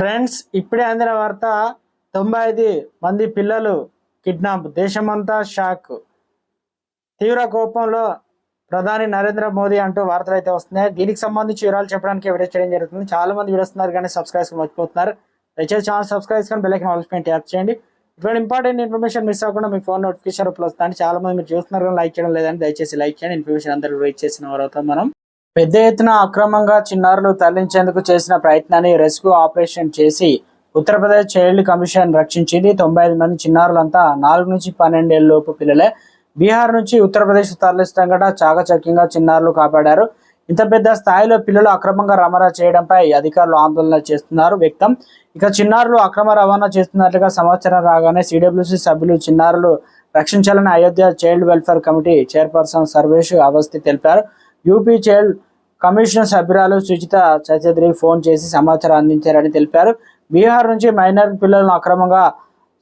Friends, ఇప్పుడే అందిన వార్త. 95 మంది పిల్లలు కిడ్నాప్. దేశమంతా షాక్. తీవ్ర కోపంలో ప్రధాని నరేంద్ర మోదీ అంటూ వార్తలు అయితే వస్తున్నాయి. దీనికి సంబంధించి వివరాలు చెప్పడానికి వీడియో చేయడం జరుగుతుంది. చాలా మంది వీడియోస్తున్నారు కానీ సబ్స్క్రైబ్ మర్చిపోతున్నారు. దయచేసి ఛానల్ సబ్స్క్రైబ్ కానీ బెల్ ఐకాన్ ఆల్ పైన ట్యాప్ చేయండి. ఇటువంటి ఇంపార్టెంట్ ఇన్ఫర్మేషన్ మిస్ అవ్వకుండా మీ ఫోన్ నోటిఫికేషన్ రూపంలో వస్తుంది. చాలా మంది మీరు చూస్తున్నారు కానీ లైక్ చేయడం లేదని దయచేసి లైక్ చేయండి. ఇన్ఫర్మేషన్ అందరూ రీచ్ చేసిన వారు అవుతాం మనం. పెద్ద ఎత్తున అక్రమంగా చిన్నారులు తరలించేందుకు చేసిన ప్రయత్నాన్ని రెస్క్యూ ఆపరేషన్ చేసి ఉత్తరప్రదేశ్ చైల్డ్ కమిషన్ రక్షించింది. 95 మంది చిన్నారులంతా 4 నుంచి 12 ఏళ్ల లోపు పిల్లలే. బీహార్ నుంచి ఉత్తరప్రదేశ్ తరలిస్తుండగా చాకచక్యంగా చిన్నారులు కాపాడారు. ఇంత పెద్ద స్థాయిలో పిల్లలు అక్రమంగా రవాణా చేయడంపై అధికారులు ఆందోళన చేస్తున్నారు వ్యక్తం. ఇక చిన్నారులు అక్రమ రవాణా చేస్తున్నట్లుగా సమాచారం రాగానే సిడబ్ల్యూసీ సభ్యులు చిన్నారులు రక్షించాలని Ayodhya child welfare committee chairperson Sarvesh Avasthi తెలిపారు. యూపీ చైల్డ్ కమిషన్ సభ్యురాలు సుజిత చౌదరికి ఫోన్ చేసి సమాచారం అందించారని తెలిపారు. బీహార్ నుంచి మైనర్ పిల్లలను అక్రమంగా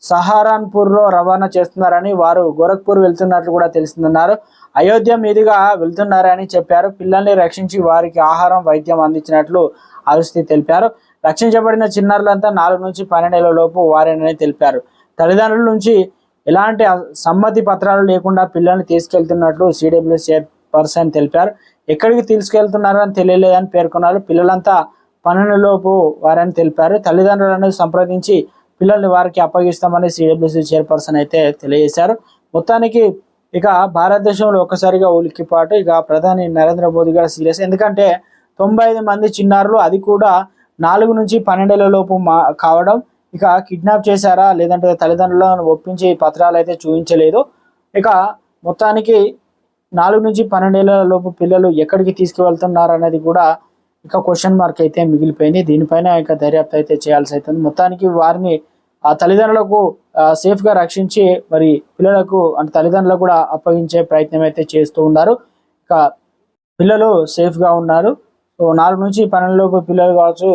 సహారన్పూర్లో రవాణా చేస్తున్నారని, వారు గోరఖ్పూర్ వెళ్తున్నట్లు కూడా తెలిసిందన్నారు. అయోధ్య మీదుగా వెళ్తున్నారని చెప్పారు. పిల్లల్ని రక్షించి వారికి ఆహారం, వైద్యం అందించినట్లు అవస్థి తెలిపారు. రక్షించబడిన చిన్నారులంతా 4 నుంచి 12 ఏళ్ల లోపు వారేనని తెలిపారు. తల్లిదండ్రుల నుంచి ఎలాంటి సమ్మతి పత్రాలు లేకుండా పిల్లల్ని తీసుకెళ్తున్నట్లు సిడబ్ల్యూ చైర్పర్సన్ తెలిపారు. ఎక్కడికి తీసుకెళ్తున్నారని తెలియలేదని పేర్కొన్నారు. పిల్లలంతా 12 లోపు వారని తెలిపారు. తల్లిదండ్రులను సంప్రదించి పిల్లల్ని వారికి అప్పగిస్తామని సిడబ్ల్యూసీ చైర్పర్సన్ అయితే తెలియజేశారు. మొత్తానికి ఇక భారతదేశంలో ఒక్కసారిగా ఉలిక్కిపాటు. ఇక ప్రధాని నరేంద్ర మోదీ గారు సీరియస్. ఎందుకంటే 95 మంది చిన్నారులు, అది కూడా 4 నుంచి 12 ఏళ్ల లోపు కావడం. ఇక కిడ్నాప్ చేశారా లేదంటే తల్లిదండ్రులను ఒప్పించి పత్రాలు అయితే చూపించలేదు. ఇక మొత్తానికి 4 నుంచి 12 ఏళ్ల లోపు పిల్లలు ఎక్కడికి తీసుకువెళ్తున్నారు అనేది కూడా ఇక క్వశ్చన్ మార్క్ అయితే మిగిలిపోయింది. దీనిపైన ఇక దర్యాప్తు అయితే చేయాల్సి అవుతుంది. మొత్తానికి వారిని ఆ తల్లిదండ్రులకు సేఫ్గా రక్షించి మరి పిల్లలకు అంటే తల్లిదండ్రులకు కూడా అప్పగించే ప్రయత్నం అయితే చేస్తూ ఉన్నారు. ఇక పిల్లలు సేఫ్గా ఉన్నారు. సో 4 నుంచి 12 లోపు పిల్లలు కావచ్చు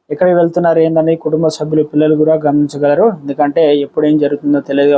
ఎక్కడికి వెళ్తున్నారు ఏందని కుటుంబ సభ్యులు, పిల్లలు కూడా గమనించగలరు. ఎందుకంటే ఎప్పుడు ఏం జరుగుతుందో తెలియదు.